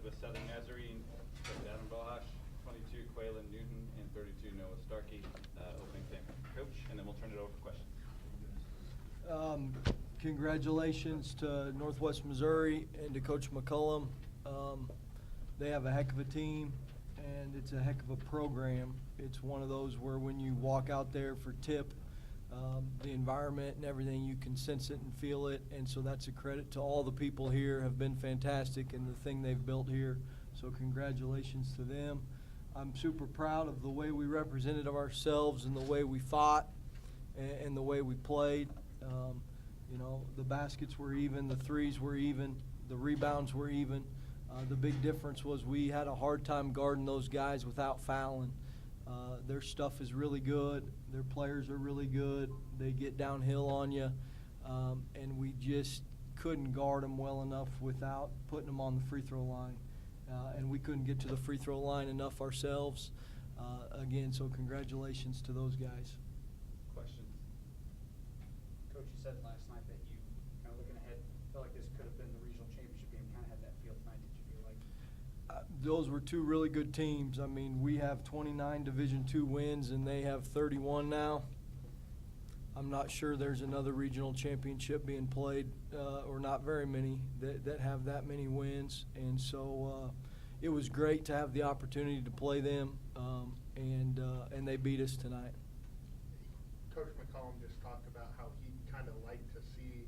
with Southern Nazarene, Adam Bohash, 22 Quaylen Newton, and 32 Noah Starkey, opening statement. Coach, and then we'll turn it over for questions. Congratulations to Northwest Missouri and to Coach McCullum. They have a heck of a team, and it's a heck of a program. It's one of those where when you walk out there for tip, the environment and everything, you can sense it and feel it, and so that's a credit to all the people here have been fantastic in the thing they've built here, so congratulations to them. I'm super proud of the way we represented ourselves and the way we fought and the way we played. You know, the baskets were even, the threes were even, the rebounds were even. The big difference was we had a hard time guarding those guys without fouling. Their stuff is really good. Their players are really good. They get downhill on you, and we just couldn't guard them well enough without putting them on the free throw line. And we couldn't get to the free throw line enough ourselves. Again, so congratulations to those guys. Questions? Coach, you said last night that you, kind of looking ahead, felt like this could have been the regional championship game. Kind of had that feel tonight. Did you feel like? Those were two really good teams. I mean, we have 29 Division II wins, and they have 31 now. I'm not sure there's another regional championship being played, or not very many, that have that many wins. And so it was great to have the opportunity to play them, and they beat us tonight. Coach McCollum just talked about how he'd kind of like to see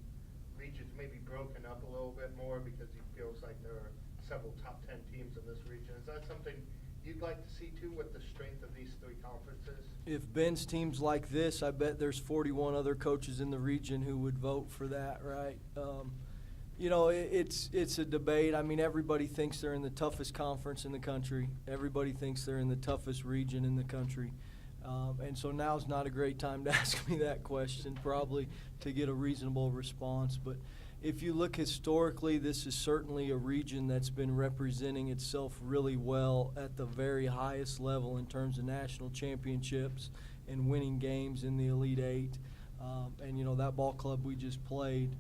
regions maybe broken up a little bit more because he feels like there are several top 10 teams in this region. Is that something you'd like to see too with the strength of these three conferences? If Ben's team's like this, I bet there's 41 other coaches in the region who would vote for that, right? You know, it's a debate. I mean, everybody thinks they're in the toughest conference in the country. Everybody thinks they're in the toughest region in the country. And so now's not a great time to ask me that question, probably to get a reasonable response. But if you look historically, this is certainly a region that's been representing itself really well at the very highest level in terms of national championships and winning games in the Elite Eight. And, you know, that ball club we just played,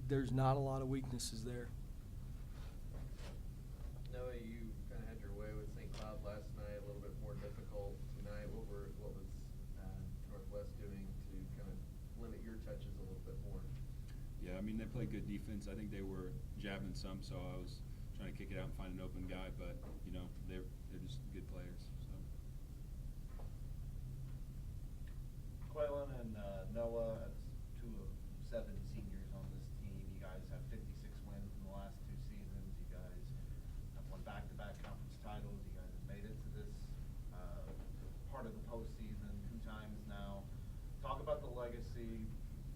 there's not a lot of weaknesses there. Noah, you kind of had your way with St. Cloud last night, a little bit more difficult tonight. What was Northwest doing to kind of limit your touches a little bit more? Yeah, I mean, they played good defense. I think they were jabbing some, so I was trying to kick it out and find an open guy. But, you know, they're just good players. So. Quaylen and Noah, as 2 of 7 seniors on this team, you guys have 56 wins in the last 2 seasons. You guys have won back-to-back conference titles. You guys have made it to this part of the postseason 2 times now. Talk about the legacy,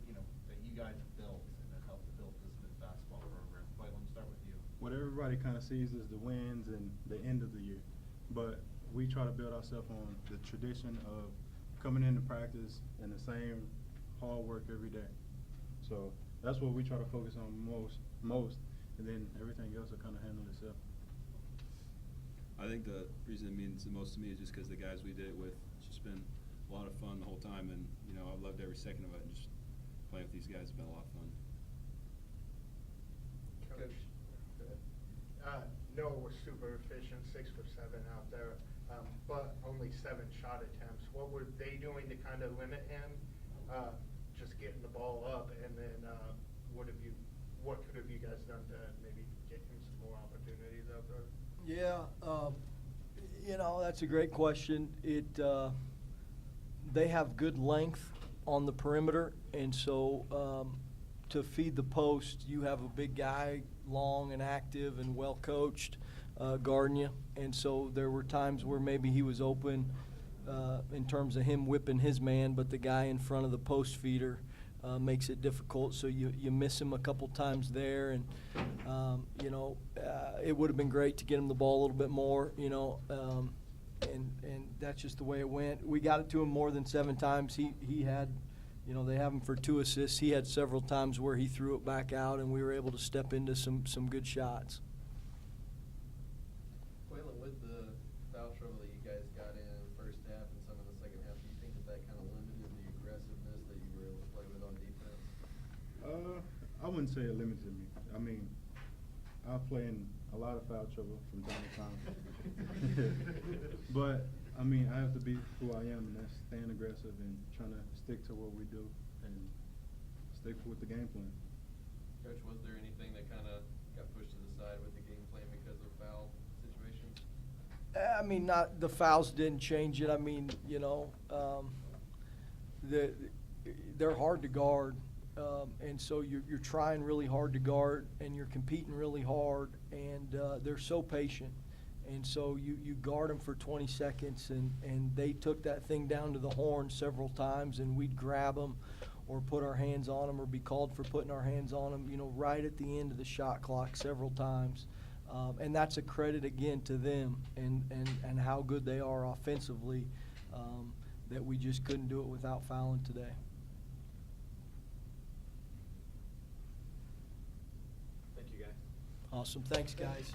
you know, that you guys have built and that helped to build this men's basketball program. Quaylen, start with you. What everybody kind of sees is the wins and the end of the year, but we try to build ourselves on the tradition of coming into practice and the same hard work every day. So that's what we try to focus on most, and then everything else will kind of handle itself. I think the reason it means the most to me is just because the guys we did it with, it's just been a lot of fun the whole time, and, you know, I've loved every second of it, and just playing with these guys has been a lot of fun. Coach, Noah was super efficient, 6 for 7 out there, but only 7 shot attempts. What were they doing to kind of limit him? Just getting the ball up, and then what could have you guys done to maybe get him some more opportunities out there? Yeah, you know, that's a great question. They have good length on the perimeter, and so to feed the post, you have a big guy, long and active and well coached, guarding you. And so there were times where maybe he was open in terms of him whipping his man, but the guy in front of the post feeder makes it difficult. So you miss him a couple times there, and you know, it would have been great to get him the ball a little bit more, you know, and that's just the way it went. We got it to him more than 7 times. He had, you know, they have him for 2 assists. He had several times where he threw it back out, and we were able to step into some good shots. Quaylen, with the foul trouble that you guys got in the first half and some of the second half, do you think that kind of limited the aggressiveness that you were able to play with on defense? I wouldn't say it limited me. I mean, I play in a lot of foul trouble from time to time. But, I mean, I have to be who I am, and that's staying aggressive and trying to stick to what we do and stick with the game plan. Coach, was there anything that kind of got pushed to the side with the game plan because of foul situations? I mean, not, the fouls didn't change it. I mean, you know, they're hard to guard. And so you're trying really hard to guard, and you're competing really hard, and they're so patient. And so you guard them for 20 seconds, and they took that thing down to the horn several times, and we'd grab them or put our hands on them or be called for putting our hands on them, you know, right at the end of the shot clock several times. And that's a credit, again, to them and how good they are offensively, that we just couldn't do it without fouling today. Thank you, guys. Awesome. Thanks, guys.